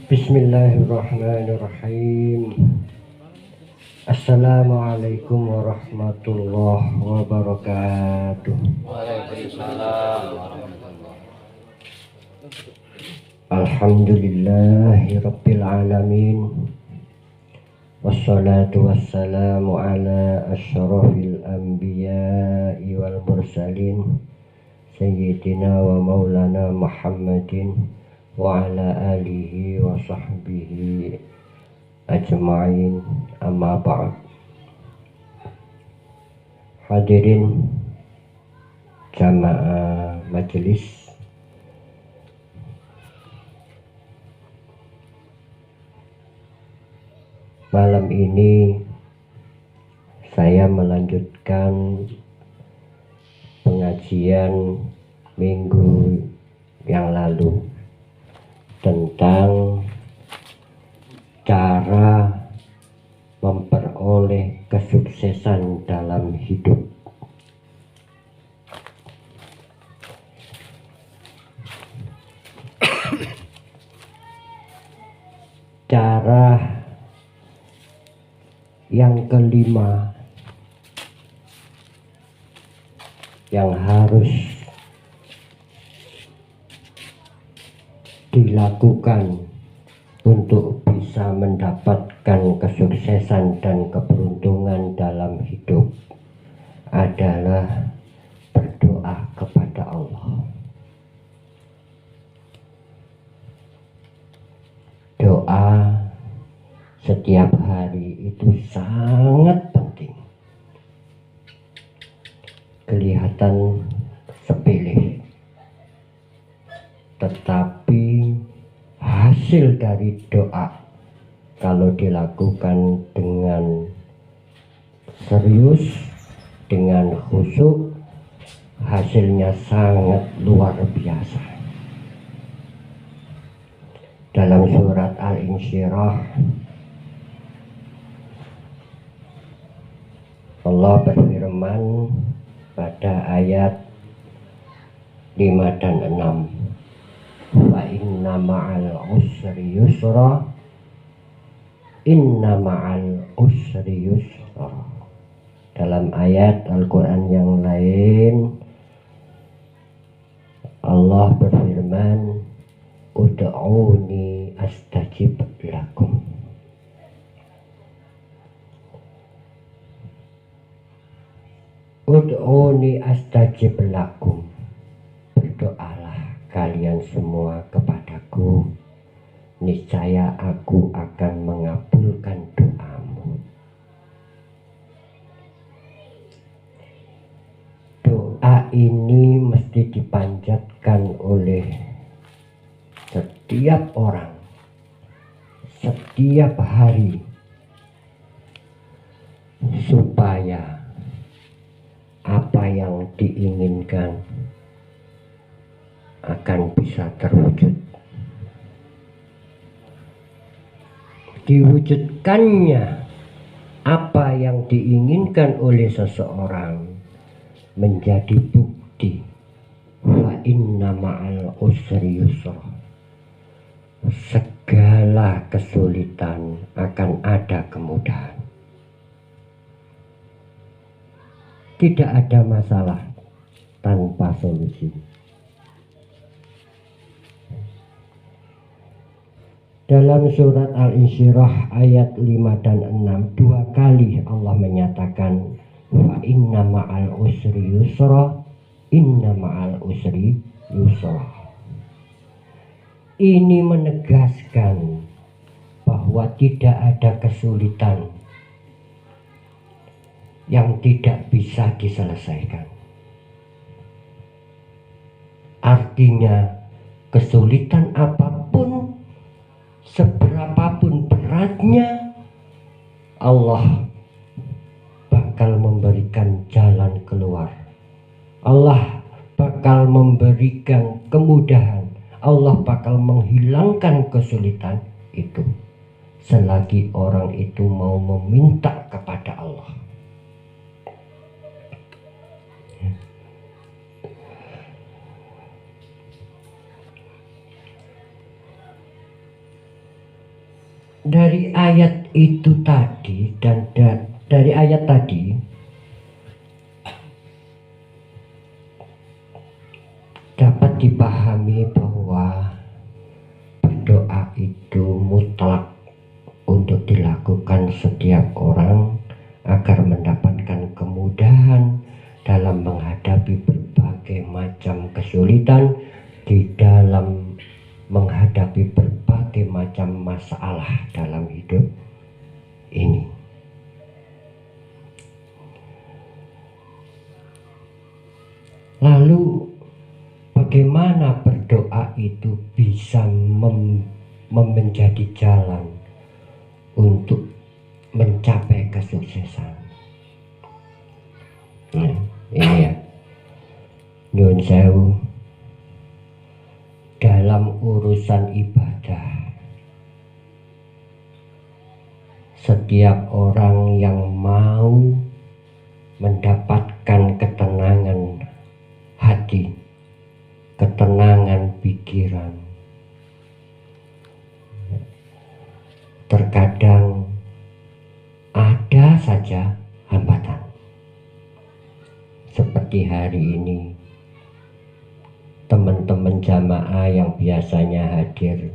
Bismillahirrahmanirrahim. Assalamualaikum warahmatullahi wabarakatuh. Waalaikumsalam warahmatullahi. Alhamdulillahi rabbil alamin. Wassalatu wassalamu ala asyrafil anbiya'i wal mursalin Sayyidina wa maulana Muhammadin wa ala alihi wa sahbihi ajma'in, amma ba'd. Hadirin jamaah majelis, malam ini saya melanjutkan pengajian minggu yang lalu tentang cara memperoleh kesuksesan dalam hidup. Cara yang kelima yang harus dilakukan untuk bisa mendapatkan kesuksesan dan keberuntungan dalam hidup adalah berdoa kepada Allah. Doa setiap hari itu sangat penting. Kelihatan sepele, tetapi hasil dari doa kalau dilakukan dengan serius, dengan khusyuk, hasilnya sangat luar biasa. Dalam surat Al-Insyirah, Allah berfirman pada ayat 5 dan 6, wa inna ma'al usri yusra, inna ma'al usri yusra. Dalam ayat Al-Quran yang lain Allah berfirman, ud'uni astajib lakum. Ud'uni astajib lakum, berdoalah kalian semua kepadaku, niscaya aku akan mengabulkan doamu. Doa ini mesti dipanjatkan oleh setiap orang, setiap hari, supaya apa yang diinginkan akan bisa terwujud. Diwujudkannya apa yang diinginkan oleh seseorang menjadi bukti fa inna ma'al usri yusra. Segala kesulitan akan ada kemudahan. Tidak ada masalah tanpa solusi. Dalam surat Al-Insyirah ayat 5 dan 6 dua kali Allah menyatakan wa inna ma'al usri yusra, inna ma'al usri yusra. Ini menegaskan bahwa tidak ada kesulitan yang tidak bisa diselesaikan. Artinya kesulitan apapun, seberapapun beratnya, Allah bakal memberikan jalan keluar. Allah bakal memberikan kemudahan. Allah bakal menghilangkan kesulitan itu selagi orang itu mau meminta kepada Allah. dari ayat itu tadi dan dari ayat tadi dapat dipahami bahwa berdoa itu mutlak untuk dilakukan setiap orang agar mendapatkan kemudahan dalam menghadapi berbagai macam kesulitan, di dalam menghadapi berbagai macam masalah dalam hidup ini. Lalu bagaimana berdoa itu bisa menjadi jalan untuk mencapai kesuksesan? Nah, ini ya, nyun sewu, dalam urusan ibadah, setiap orang yang mau mendapatkan ketenangan hati, ketenangan pikiran, terkadang ada saja hambatan. Seperti hari ini, teman-teman jamaah yang biasanya hadir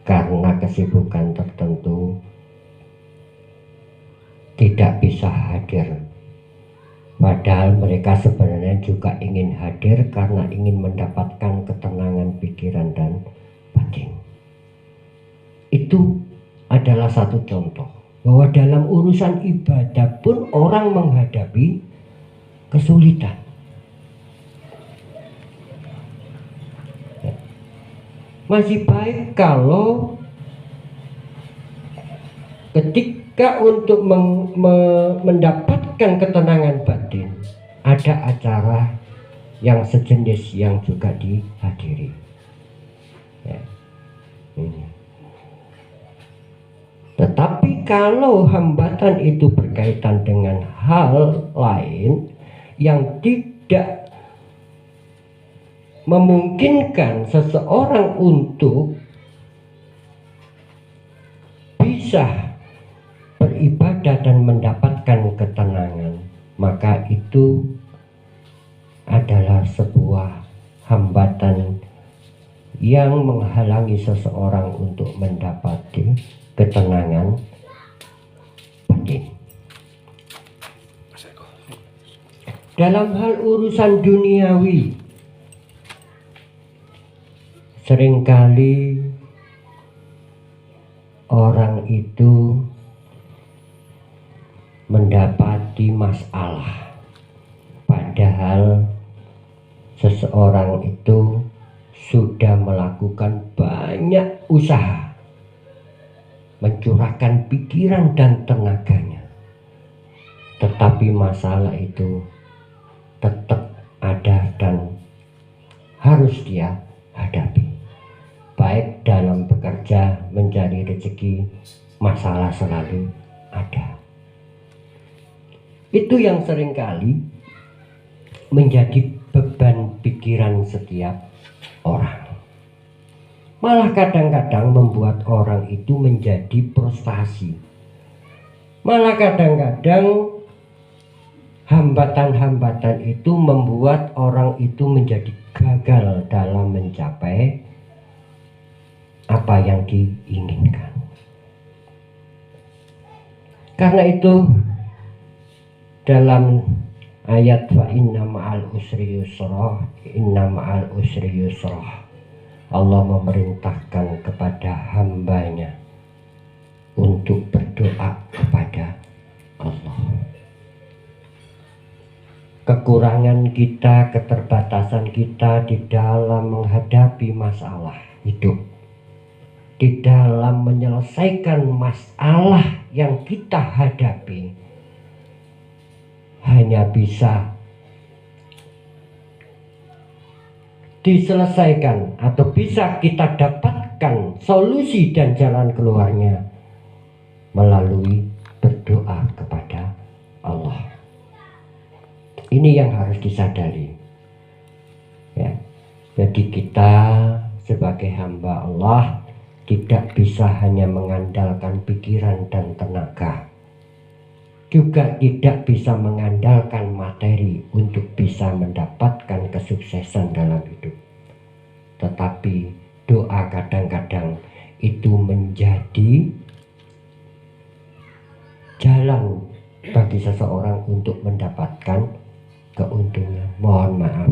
karena kesibukan tertentu tidak bisa hadir, padahal mereka sebenarnya juga ingin hadir karena ingin mendapatkan ketenangan pikiran dan batin. Itu adalah satu contoh bahwa dalam urusan ibadah pun orang menghadapi kesulitan. Masih baik kalau ketika untuk mendapatkan ketenangan batin ada acara yang sejenis yang juga dihadiri. Ya. Tetapi kalau hambatan itu berkaitan dengan hal lain yang tidak memungkinkan seseorang untuk bisa beribadah dan mendapatkan ketenangan, maka itu adalah sebuah hambatan yang menghalangi seseorang untuk mendapati ketenangan batin. Dalam hal urusan duniawi, seringkali orang itu mendapati masalah, padahal seseorang itu sudah melakukan banyak usaha, mencurahkan pikiran dan tenaganya, tetapi masalah itu tetap ada dan harus dia hadapi. Baik dalam bekerja, mencari rezeki, masalah selalu ada. Itu yang seringkali menjadi beban pikiran setiap orang. Malah kadang-kadang membuat orang itu menjadi frustasi. Malah kadang-kadang hambatan-hambatan itu membuat orang itu menjadi gagal dalam mencapai apa yang diinginkan. Karena itu dalam ayat fa inna ma'al usri yusra, inna ma'al usri yusra, Allah memerintahkan kepada hambanya untuk berdoa kepada Allah. Kekurangan kita, keterbatasan kita di dalam menghadapi masalah hidup, di dalam menyelesaikan masalah yang kita hadapi, hanya bisa diselesaikan atau bisa kita dapatkan solusi dan jalan keluarnya melalui berdoa kepada Allah. Ini yang harus disadari, ya. Jadi kita sebagai hamba Allah tidak bisa hanya mengandalkan pikiran dan tenaga, juga tidak bisa mengandalkan materi untuk bisa mendapatkan kesuksesan dalam hidup. Tetapi doa kadang-kadang itu menjadi jalan bagi seseorang untuk mendapatkan keuntungan. Mohon maaf,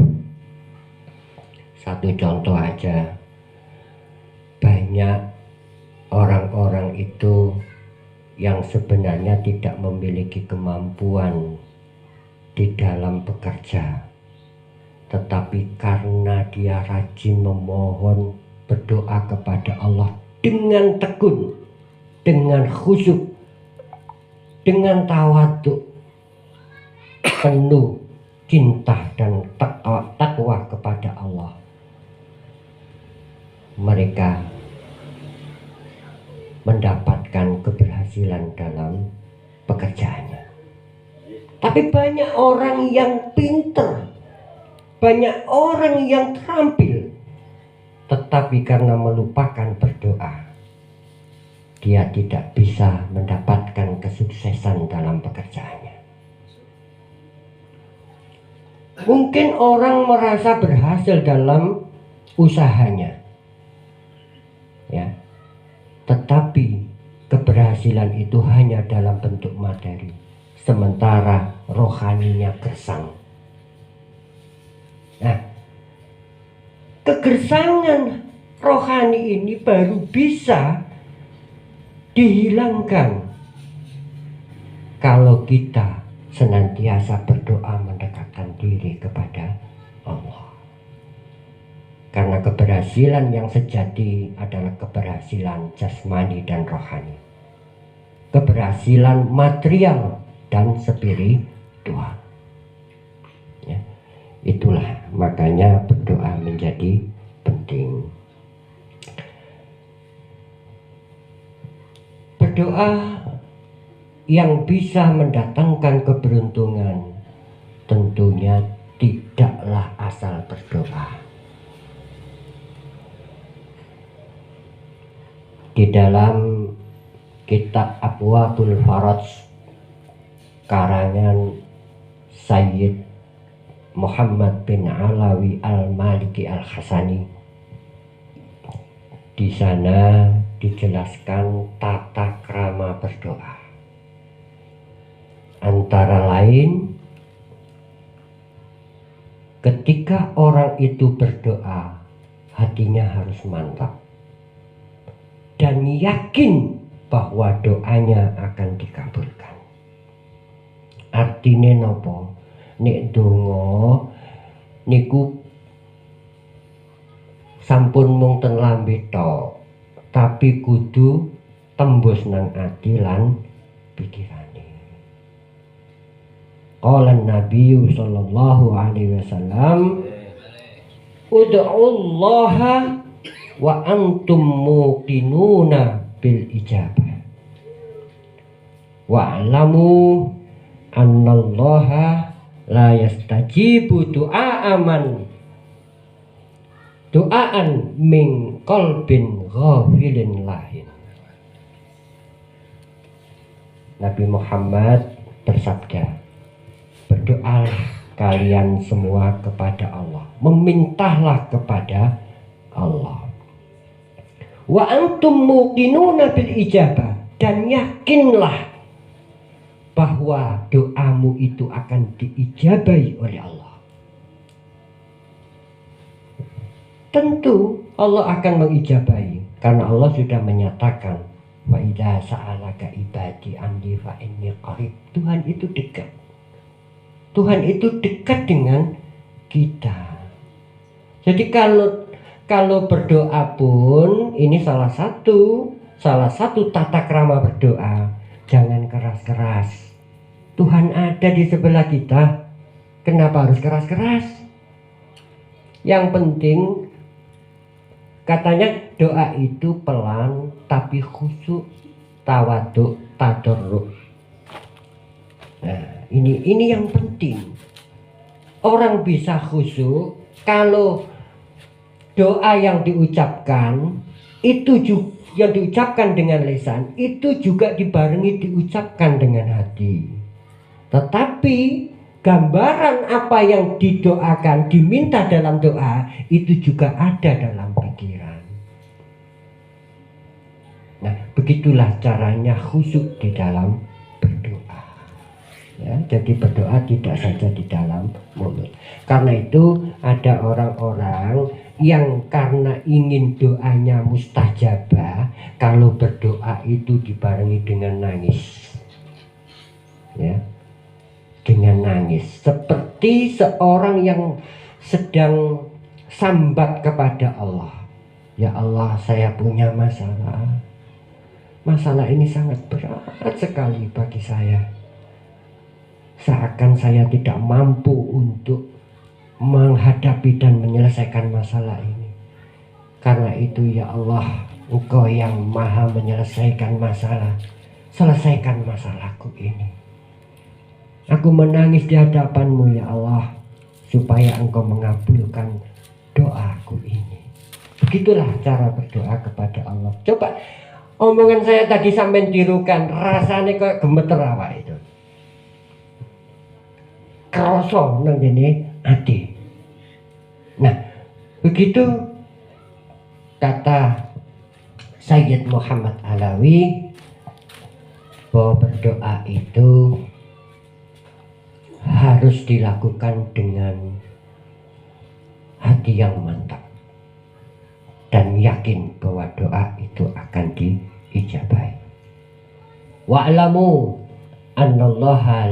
satu contoh aja, banyak orang-orang itu yang sebenarnya tidak memiliki kemampuan di dalam bekerja, tetapi karena dia rajin memohon, berdoa kepada Allah dengan tekun, dengan khusyuk, dengan tawadhu, penuh cinta dan takwa kepada Allah, mereka mendapatkan keberhasilan dalam pekerjaannya. Tapi banyak orang yang pinter, banyak orang yang terampil, tetapi karena melupakan berdoa, dia tidak bisa mendapatkan kesuksesan dalam pekerjaannya. Mungkin orang merasa berhasil dalam usahanya, ya, tetapi keberhasilan itu hanya dalam bentuk materi, sementara rohaninya gersang. Nah, kegersangan rohani ini baru bisa dihilangkan kalau kita senantiasa berdoa mendekatkan diri kepada Allah. Karena keberhasilan yang sejati adalah keberhasilan jasmani dan rohani, keberhasilan material dan spiritual. Ya, itulah makanya berdoa menjadi penting. Berdoa yang bisa mendatangkan keberuntungan tentunya tidaklah asal berdoa. Di dalam kitab Abwaabul Faraj karangan Sayyid Muhammad bin Alawi Al-Maliki Al-Hasani, di sana dijelaskan tata krama berdoa. Antara lain, ketika orang itu berdoa, hatinya harus mantap dan yakin bahwa doanya akan dikabulkan. Artine nopo? Nek donga niku sampun mung ten lambe tok, tapi kudu tembus nang ati lan pikirane. Qala Nabi sallallahu alaihi wasallam, ud'ullaha wa antum muqinuna bil ijabah wa'lamu annallaha la yastajibu du'aan min qalbin ghafilin lahin. Nabi Muhammad bersabda, berdoalah kalian semua kepada Allah, memintalah kepada Allah. Wa antum muqinuna bil ijabah, dan yakinlah bahwa doamu itu akan diijabahi oleh Allah. Tentu Allah akan mengijabahi karena Allah sudah menyatakan, wa idza sa'alaka ibadi anni fa inni qarib. Tuhan itu dekat. Tuhan itu dekat dengan kita. Jadi kalau berdoa pun ini salah satu tata krama berdoa, jangan keras-keras. Tuhan ada di sebelah kita, kenapa harus keras-keras? Yang penting katanya doa itu pelan tapi khusyuk, tawadhu, tadarruk. Nah, ini yang penting. Orang bisa khusyuk kalau doa yang diucapkan itu juga yang diucapkan dengan lisan itu juga dibarengi diucapkan dengan hati. Tetapi gambaran apa yang didoakan, diminta dalam doa itu juga ada dalam pikiran. Nah, begitulah caranya khusyuk di dalam berdoa. Ya, jadi berdoa tidak saja di dalam mulut. Karena itu ada orang-orang yang karena ingin doanya mustajabah, kalau berdoa itu dibarengi dengan nangis. Ya, dengan nangis. Seperti seorang yang sedang sambat kepada Allah. Ya Allah, saya punya masalah. Masalah ini sangat berat sekali bagi saya. Seakan saya tidak mampu untuk menghadapi dan menyelesaikan masalah ini. Karena itu ya Allah, Engkau yang maha menyelesaikan masalah. Selesaikan masalahku ini. Aku menangis di hadapan-Mu ya Allah, supaya Engkau mengabulkan doaku ini. Begitulah cara berdoa kepada Allah. Coba omongan saya tadi sampai tirukan, rasanya kayak gemeter apa itu. Kerosong nang ini hati. Nah, begitu kata Sayyid Muhammad Alawi bahwa berdoa itu harus dilakukan dengan hati yang mantap dan yakin bahwa doa itu akan diijabahi. Wa'lamu annallaha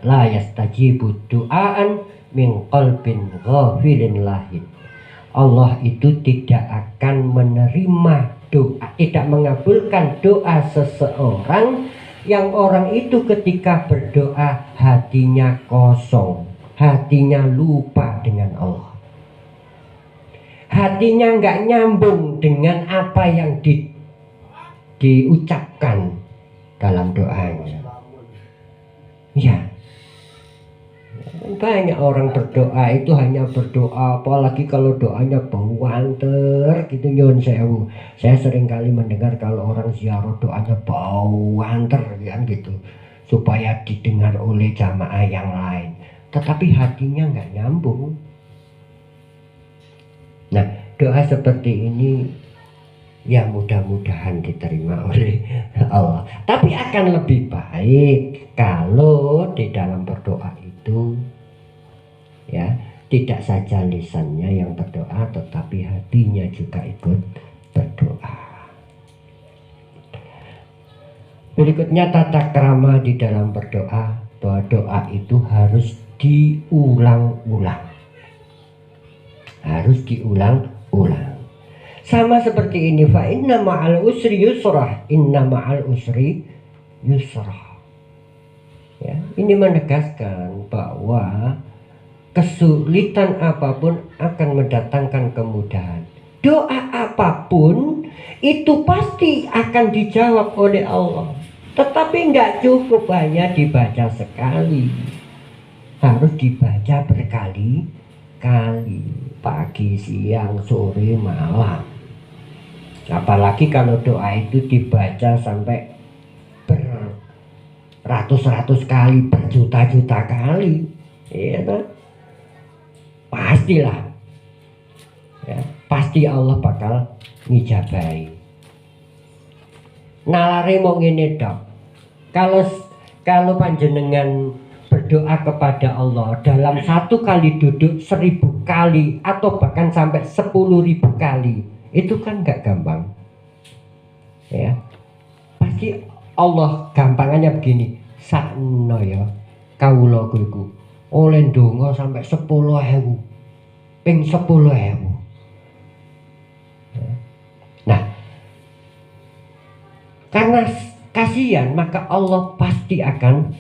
la yastajibu du'aan min qalbin ghafilin lahin. Allah itu tidak akan menerima doa, tidak mengabulkan doa seseorang yang orang itu ketika berdoa hatinya kosong, hatinya lupa dengan Allah. Hatinya nggak nyambung dengan apa yang diucapkan dalam doanya. Ya, banyak orang berdoa itu hanya berdoa, apalagi kalau doanya banter gitu, nyun sewu. Saya sering kali mendengar kalau orang ziarah doanya banter kan gitu, supaya didengar oleh jamaah yang lain. Tetapi hatinya nggak nyambung. Nah, doa seperti ini ya mudah-mudahan diterima oleh Allah. Tapi akan lebih baik kalau di dalam berdoa itu ya tidak saja lisannya yang berdoa, tetapi hatinya juga ikut berdoa. Berikutnya tata krama di dalam berdoa, bahwa doa itu harus diulang-ulang. Harus diulang-ulang. Sama seperti ini, fa inna ma'al usri yusrah, inna ma'al usri yusrah. Ya, ini menegaskan bahwa kesulitan apapun akan mendatangkan kemudahan. Doa apapun itu pasti akan dijawab oleh Allah. Tetapi nggak cukup hanya dibaca sekali, harus dibaca berkali-kali, pagi, siang, sore, malam. Apalagi kalau doa itu dibaca sampai beratus-ratus kali, berjuta-juta kali, ya kan? Pastilah, ya, pasti Allah bakal ngijabahi. Nalare mau ngene dok, kalau panjenengan berdoa kepada Allah dalam satu kali duduk 1000 kali atau bahkan sampai 10.000 kali, itu kan gak gampang, ya. Pasti Allah gampangannya begini, sakno ya kawula iku oleh ndonga sampai 10.000 ping 10.000. Nah, karena kasihan maka Allah pasti akan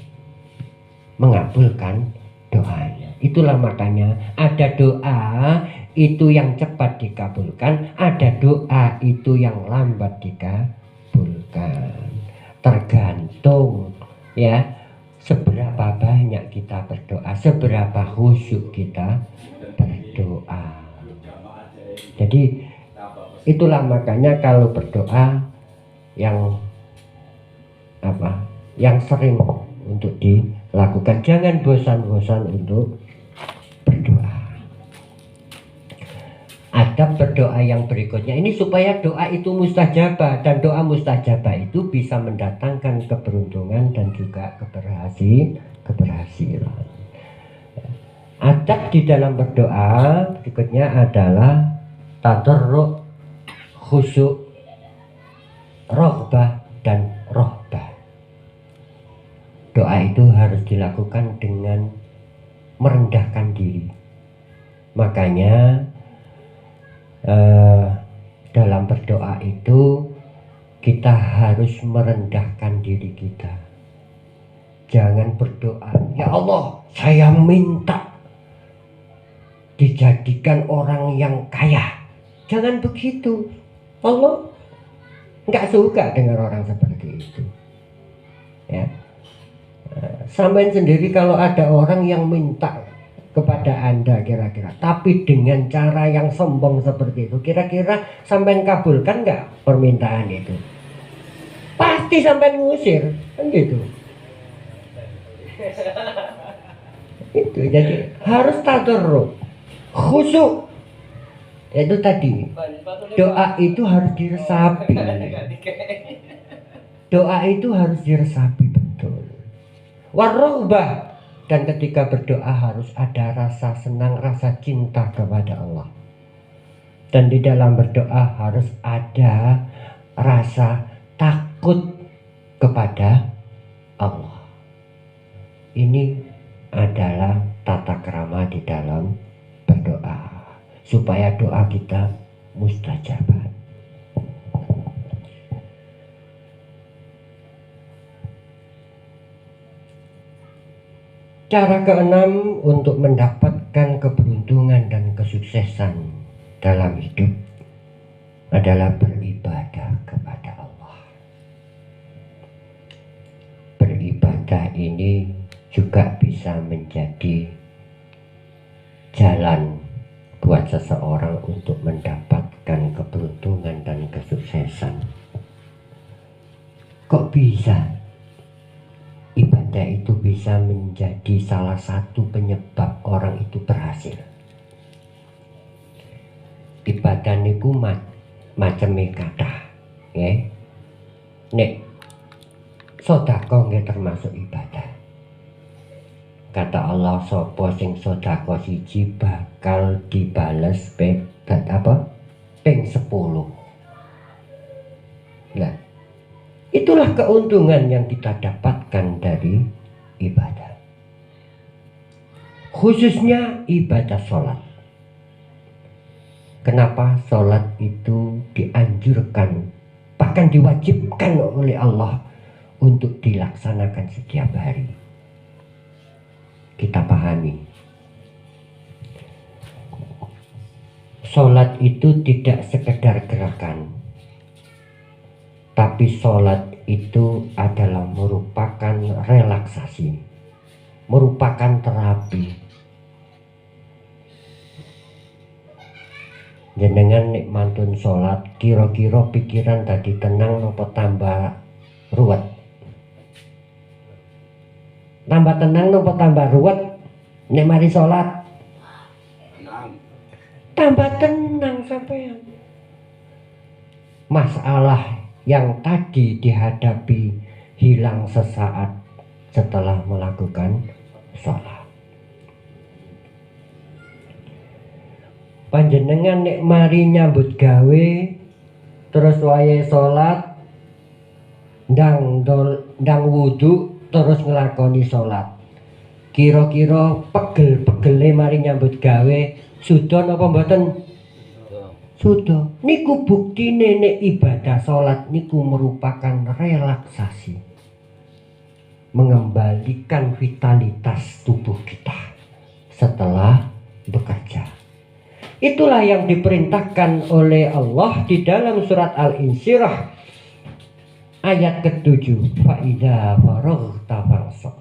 mengabulkan doanya. Itulah makanya ada doa itu yang cepat dikabulkan, ada doa itu yang lambat dikabulkan. Tergantung ya seberapa banyak kita berdoa, seberapa khusyuk kita berdoa. Jadi Itulah makanya kalau berdoa yang yang sering untuk dilakukan, jangan bosan-bosan untuk berdoa. Adab berdoa yang berikutnya ini supaya doa itu mustajabah, dan doa mustajabah itu bisa mendatangkan keberuntungan dan juga keberhasilan. Adab di dalam berdoa berikutnya adalah tadarruk, khusyuk, roghbah dan rohbah. Doa itu harus dilakukan dengan merendahkan diri. Makanya dalam berdoa itu kita harus merendahkan diri kita. Jangan berdoa, ya Allah, saya minta dijadikan orang yang kaya. Jangan begitu. Allah nggak suka dengan orang seperti itu. Ya. Sampai sendiri kalau ada orang yang minta kepada Anda kira-kira, tapi dengan cara yang sombong seperti itu, kira-kira sampai kabulkan nggak permintaan itu? Pasti sampai ngusir, kan gitu. Itu jadi harus tadarruk, khusyuk. Itu tadi doa itu harus diresapi. Doa itu harus diresapi betul. Waroghbah, dan ketika berdoa harus ada rasa senang, rasa cinta kepada Allah. Dan di dalam berdoa harus ada rasa takut kepada Allah. Ini adalah tata krama di dalam berdoa, supaya doa kita mustajabah. Cara keenam untuk mendapatkan keberuntungan dan kesuksesan dalam hidup adalah beribadah kepada Allah. Beribadah ini juga bisa menjadi jalan buat seseorang untuk mendapatkan keberuntungan dan kesuksesan. Kok bisa? Ibadah itu bisa menjadi salah satu penyebab orang itu berhasil. Ibadah niku macam kathah, nggih. Nek sedekah nggih termasuk ibadah. Kata Allah, sapa sing sedekah siji bakal dibales ping 10. Nah, itulah keuntungan yang kita dapatkan dari ibadah. Khususnya ibadah sholat. Kenapa sholat itu dianjurkan, bahkan diwajibkan oleh Allah untuk dilaksanakan setiap hari? Kita pahami. Sholat itu tidak sekedar gerakan, tapi sholat itu adalah merupakan relaksasi, merupakan terapi. Jenengan nek mantun sholat, kira-kira pikiran tadi tenang apa tambah ruwet? Tambah tenang apa tambah ruwet? Nek mari sholat tambah tenang sampean. Masalah yang tadi dihadapi hilang sesaat setelah melakukan sholat. Panjenengan nek mari nyambut gawe terus wayahe sholat, ndang wudu terus nglakoni sholat, kira-kira pegel-pegele mari nyambut gawe sudah napa mboten? Sudah. Niku buktine nek ibadah sholat niku merupakan relaksasi, mengembalikan vitalitas tubuh kita setelah bekerja. Itulah yang diperintahkan oleh Allah di dalam surat Al-Insyirah ayat ke-7. Fa idza faraghta fansab.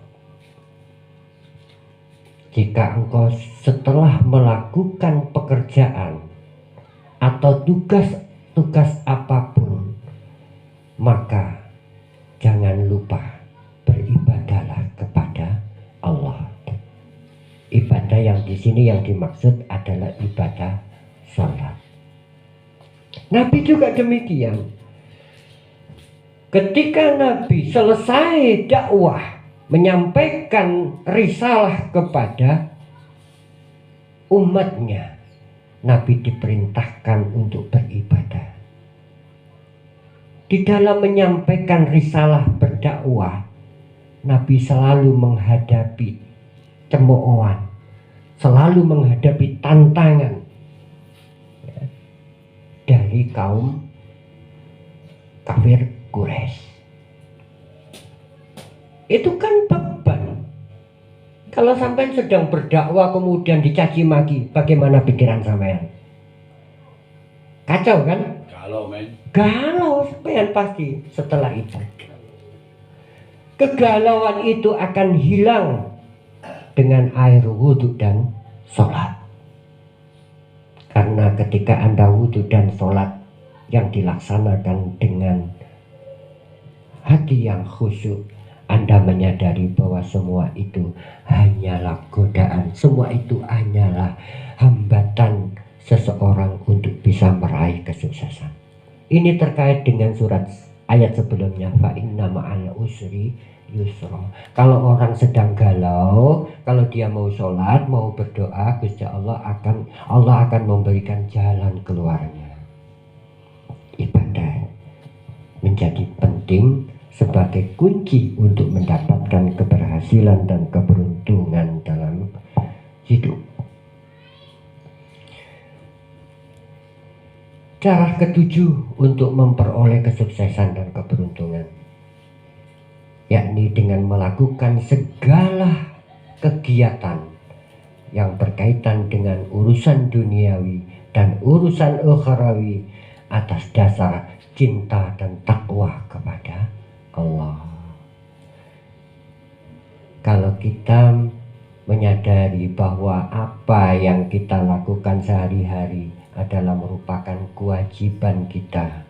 Jika engkau setelah melakukan pekerjaan atau tugas tugas apapun, maka jangan lupa beribadahlah kepada Allah. Ibadah yang di sini yang dimaksud adalah ibadah salat. Nabi juga demikian. Ketika Nabi selesai dakwah, menyampaikan risalah kepada umatnya, Nabi diperintahkan untuk beribadah. Di dalam menyampaikan risalah berdakwah, Nabi selalu menghadapi cemoohan, selalu menghadapi tantangan dari kaum kafir Quraisy. Itu kan beban. Kalau sampai sedang berdakwah kemudian dicaci maki, bagaimana pikiran sampean? Kacau kan? Galau, men. Galau sampean pasti setelah itu. Kegalauan itu akan hilang dengan air wudhu dan sholat. Karena ketika Anda wudhu dan sholat yang dilaksanakan dengan hati yang khusyuk, Anda menyadari bahwa semua itu hanyalah godaan, semua itu hanyalah hambatan seseorang untuk bisa meraih kesuksesan. Ini terkait dengan surat ayat sebelumnya, fa inna ma'al usri yusra. Kalau orang sedang galau, kalau dia mau sholat, mau berdoa, Gusti Allah akan memberikan jalan keluarnya. Ibadah menjadi penting sebagai kunci untuk mendapatkan keberhasilan dan keberuntungan dalam hidup. Cara ketujuh untuk memperoleh kesuksesan dan keberuntungan, yakni dengan melakukan segala kegiatan yang berkaitan dengan urusan duniawi dan urusan ukhrawi atas dasar cinta dan takwa kepada Allah. Kalau kita menyadari bahwa apa yang kita lakukan sehari-hari adalah merupakan kewajiban kita,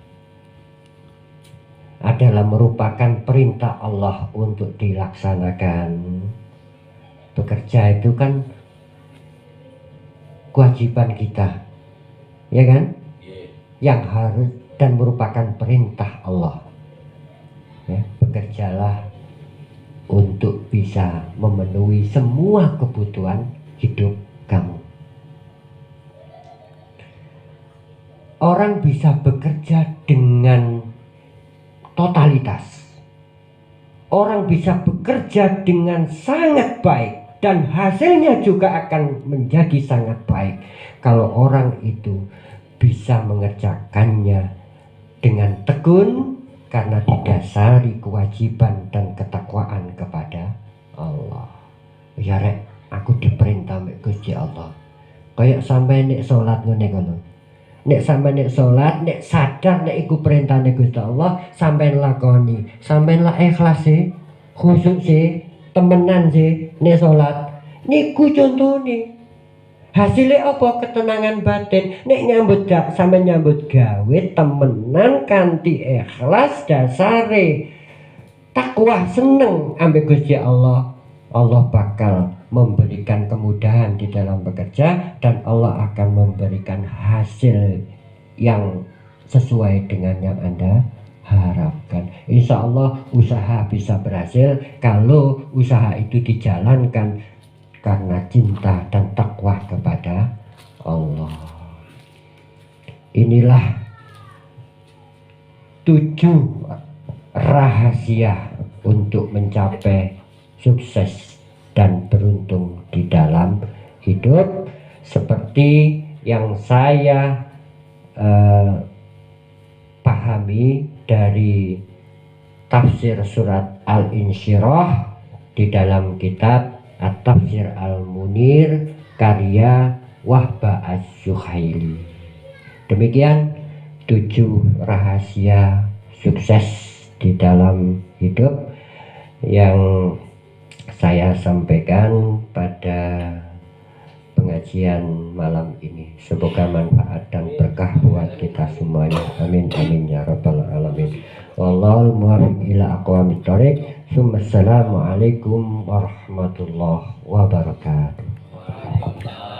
adalah merupakan perintah Allah untuk dilaksanakan. Bekerja itu kan kewajiban kita, ya kan? Yang harus dan merupakan perintah Allah. Ya, bekerjalah untuk bisa memenuhi semua kebutuhan hidup kamu. Orang bisa bekerja dengan totalitas. Orang bisa bekerja dengan sangat baik dan hasilnya juga akan menjadi sangat baik kalau orang itu bisa mengerjakannya dengan tekun karena didasari kewajiban dan ketakwaan kepada Allah. Ya rek, aku diperintah mek Gusti Allah. Kayak sampai nek salat ngene kono. Nek sampai nek salat, nek sadar nek iku perintahane Gusti Allah, sampean lakoni, sampean lah ikhlas sih, khusyuk sih, temenan sih nek salat. Niku contone. Hasilnya apa? Ketenangan batin. Nek nyambut sampe nyambut gawe temenan kanthi ikhlas dasare takwa seneng ambek Gusti Allah. Allah bakal memberikan kemudahan di dalam bekerja dan Allah akan memberikan hasil yang sesuai dengan yang Anda harapkan. Insya Allah usaha bisa berhasil kalau usaha itu dijalankan karena cinta dan takwa kepada Allah. Inilah 7 rahasia untuk mencapai sukses dan beruntung di dalam hidup, seperti yang saya pahami dari tafsir surat Al-Insyirah di dalam kitab At-Tafsir Al-Munir karya Wahba As-Suhaili. Demikian 7 rahasia sukses di dalam hidup yang saya sampaikan pada pengajian malam ini. Semoga manfaat dan berkah buat kita semuanya. Amin amin ya rabbal alamin. Wallahul muwaffiq ila aqwamit thoriq. Assalamualaikum warahmatullahi wabarakatuh.